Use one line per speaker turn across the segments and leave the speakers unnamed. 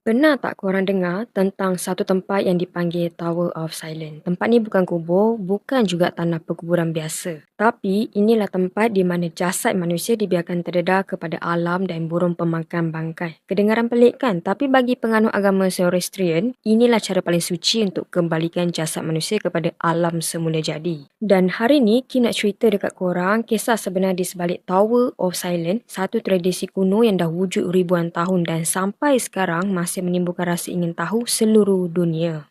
Pernah tak korang dengar tentang satu tempat yang dipanggil Tower of Silence? Tempat ni bukan kubur, bukan juga tanah perkuburan biasa. Tapi inilah tempat di mana jasad manusia dibiarkan terdedah kepada alam dan burung pemakan bangkai. Kedengaran pelik kan? Tapi bagi penganut agama Zoroastrian, inilah cara paling suci untuk kembalikan jasad manusia kepada alam semula jadi. Dan hari ni, Ki nak cerita dekat korang kisah sebenar di sebalik Tower of Silence, satu tradisi kuno yang dah wujud ribuan tahun dan sampai sekarang masih menimbulkan rasa ingin tahu seluruh dunia.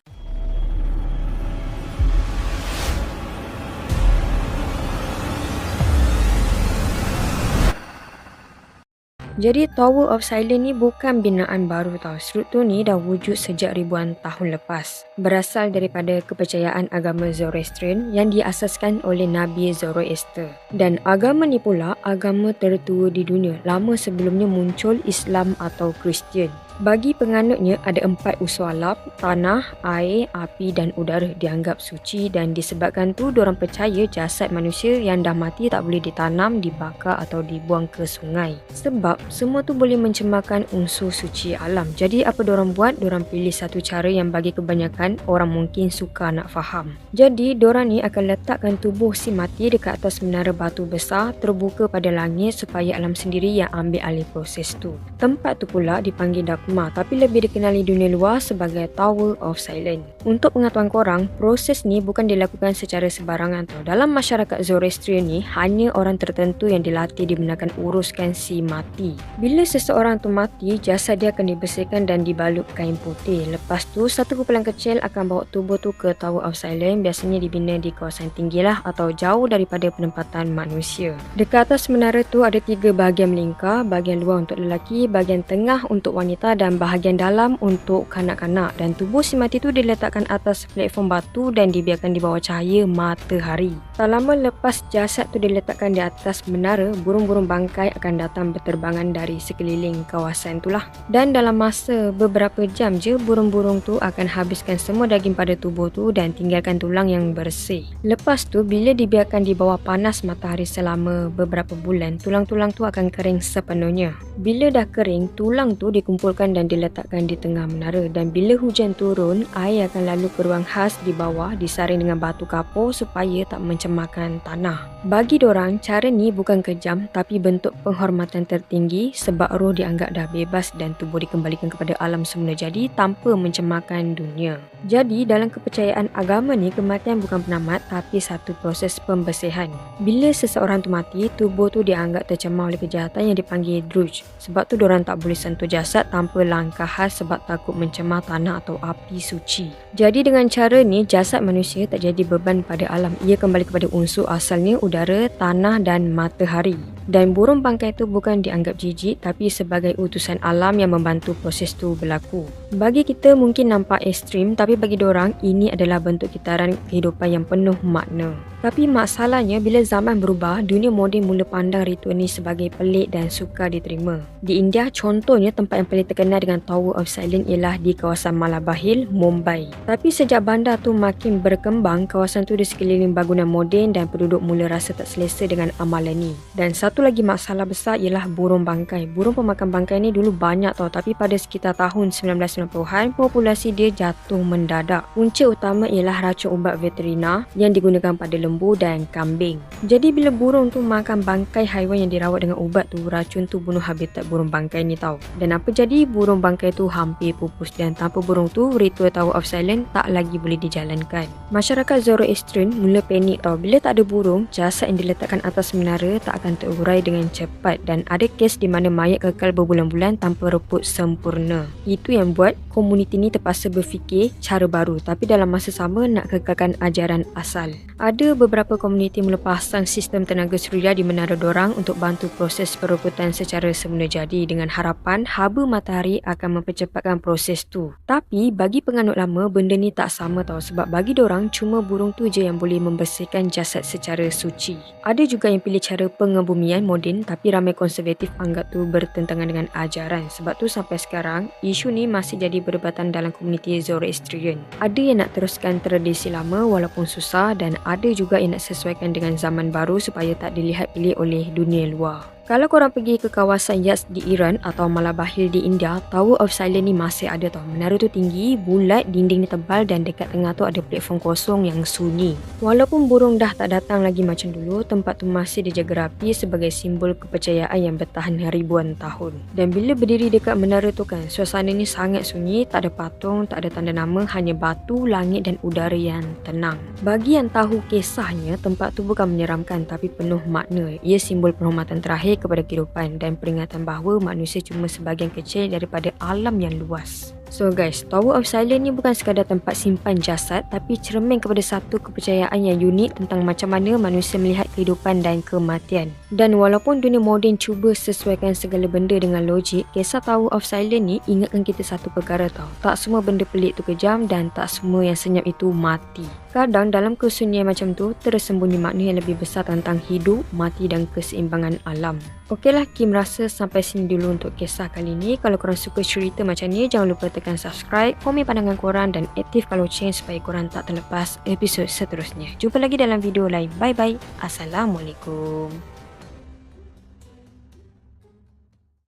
Jadi Tower of Silence ni bukan binaan baru tau. Struktur ni dah wujud sejak ribuan tahun lepas. Berasal daripada kepercayaan agama Zoroastrian yang diasaskan oleh Nabi Zoroaster. Dan agama ni pula agama tertua di dunia lama sebelumnya muncul Islam atau Kristian. Bagi penganutnya ada 4 unsur alam, tanah, air, api dan udara dianggap suci dan disebabkan tu diorang percaya jasad manusia yang dah mati tak boleh ditanam, dibakar atau dibuang ke sungai. Sebab semua tu boleh mencemarkan unsur suci alam. Jadi apa diorang buat? Diorang pilih satu cara yang bagi kebanyakan orang mungkin suka nak faham. Jadi diorang ni akan letakkan tubuh si mati dekat atas menara batu besar terbuka pada langit supaya alam sendiri yang ambil alih proses tu. Tempat tu pula dipanggil tapi lebih dikenali dunia luar sebagai Tower of Silence. Untuk pengetahuan korang, proses ni bukan dilakukan secara sebarangan tau. Dalam masyarakat Zoroastrian ni, hanya orang tertentu yang dilatih dibenarkan uruskan si mati. Bila seseorang tu mati, jasad dia akan dibersihkan dan dibalut kain putih. Lepas tu, satu kumpulan kecil akan bawa tubuh tu ke Tower of Silence, biasanya dibina di kawasan tinggi lah atau jauh daripada penempatan manusia. Dekat atas menara tu ada 3 bahagian melingkar, bahagian luar untuk lelaki, bahagian tengah untuk wanita dan bahagian dalam untuk kanak-kanak, dan tubuh si mati tu diletakkan atas platform batu dan dibiarkan di bawah cahaya matahari. Tak lama lepas jasad tu diletakkan di atas menara, burung-burung bangkai akan datang berterbangan dari sekeliling kawasan tu lah. Dan dalam masa beberapa jam je, burung-burung tu akan habiskan semua daging pada tubuh tu dan tinggalkan tulang yang bersih. Lepas tu, bila dibiarkan di bawah panas matahari selama beberapa bulan, tulang-tulang tu akan kering sepenuhnya. Bila dah kering, tulang tu dikumpulkan dan diletakkan di tengah menara, dan bila hujan turun, air akan lalu ke ruang khas di bawah disaring dengan batu kapur supaya tak mencemarkan tanah. Bagi dorang, cara ni bukan kejam tapi bentuk penghormatan tertinggi sebab roh dianggap dah bebas dan tubuh dikembalikan kepada alam semula jadi tanpa mencemarkan dunia. Jadi dalam kepercayaan agama ni, kematian bukan penamat tapi satu proses pembersihan. Bila seseorang tu mati, tubuh tu dianggap tercemar oleh kejahatan yang dipanggil druj. Sebab tu dorang tak boleh sentuh jasad tanpa langkah khas sebab takut mencemar tanah atau api suci. Jadi dengan cara ni, jasad manusia tak jadi beban pada alam. Ia kembali kepada unsur asalnya, udara, tanah dan matahari. Dan burung bangkai tu bukan dianggap jijik tapi sebagai utusan alam yang membantu proses tu berlaku. Bagi kita mungkin nampak ekstrim, tapi bagi dorang ini adalah bentuk kitaran kehidupan yang penuh makna. Tapi masalahnya bila zaman berubah, dunia moden mula pandang ritual ni sebagai pelik dan sukar diterima. Di India, contohnya tempat yang paling terkenal dengan Tower of Silence ialah di kawasan Malabar Hill, Mumbai. Tapi sejak bandar tu makin berkembang, kawasan tu di sekeliling bangunan moden dan penduduk mula rasa tak selesa dengan amalan ni. Dan satu lagi masalah besar ialah burung bangkai. Burung pemakan bangkai ni dulu banyak tau, tapi pada sekitar tahun 1990-an, populasi dia jatuh mendadak. Punca utama ialah racun ubat veterina yang digunakan pada lembu dan kambing. Jadi bila burung tu makan bangkai haiwan yang dirawat dengan ubat tu, racun tu bunuh habitat burung bangkai ni tau. Dan apa jadi? Burung bangkai tu hampir pupus dan tanpa burung tu, ritual Tower of Silence tak lagi boleh dijalankan. Masyarakat Zoroastrian mula panik tau. Bila tak ada burung, jasad yang diletakkan atas menara tak akan terurai dengan cepat dan ada kes di mana mayat kekal berbulan-bulan tanpa reput sempurna. Itu yang buat komuniti ni terpaksa berfikir cara baru tapi dalam masa sama nak kekalkan ajaran asal. Ada beberapa komuniti mula pasang sistem tenaga suria di menara dorang untuk bantu proses perebutan secara semula jadi dengan harapan haba matahari akan mempercepatkan proses tu. Tapi bagi penganut lama, benda ni tak sama tau sebab bagi dorang cuma burung tu je yang boleh membersihkan jasad secara suci. Ada juga yang pilih cara pengebumian moden tapi ramai konservatif anggap tu bertentangan dengan ajaran. Sebab tu sampai sekarang, isu ni masih jadi perdebatan dalam komuniti Zoroastrian. Ada yang nak teruskan tradisi lama walaupun susah dan ada juga yang nak sesuaikan dengan zaman baru supaya tak dilihat pilih oleh dunia luar. Kalau korang pergi ke kawasan Yazd di Iran atau Malabahir di India, Tower of Silence ni masih ada tau. Menara tu tinggi, bulat, dinding ni tebal dan dekat tengah tu ada platform kosong yang sunyi. Walaupun burung dah tak datang lagi macam dulu, tempat tu masih dijaga rapi sebagai simbol kepercayaan yang bertahan ribuan tahun. Dan bila berdiri dekat menara tu kan, suasana ni sangat sunyi, tak ada patung, tak ada tanda nama, hanya batu, langit dan udara yang tenang. Bagi yang tahu kisahnya, tempat tu bukan menyeramkan tapi penuh makna. Ia simbol penghormatan terakhir kepada kehidupan dan peringatan bahawa manusia cuma sebahagian kecil daripada alam yang luas. So guys, Tower of Silence ni bukan sekadar tempat simpan jasad tapi cermin kepada satu kepercayaan yang unik tentang macam mana manusia melihat kehidupan dan kematian. Dan walaupun dunia moden cuba sesuaikan segala benda dengan logik, kisah Tower of Silence ni ingatkan kita satu perkara tau. Tak semua benda pelik tu kejam dan tak semua yang senyap itu mati. Kadang dalam kesunyian macam tu tersembunyi makna yang lebih besar tentang hidup, mati dan keseimbangan alam. Okeylah, Kim rasa sampai sini dulu untuk kisah kali ni. Kalau korang suka cerita macam ni, jangan lupa tekan subscribe, komen pandangan korang dan aktifkan loceng supaya korang tak terlepas episod seterusnya. Jumpa lagi dalam video lain. Bye bye. Assalamualaikum.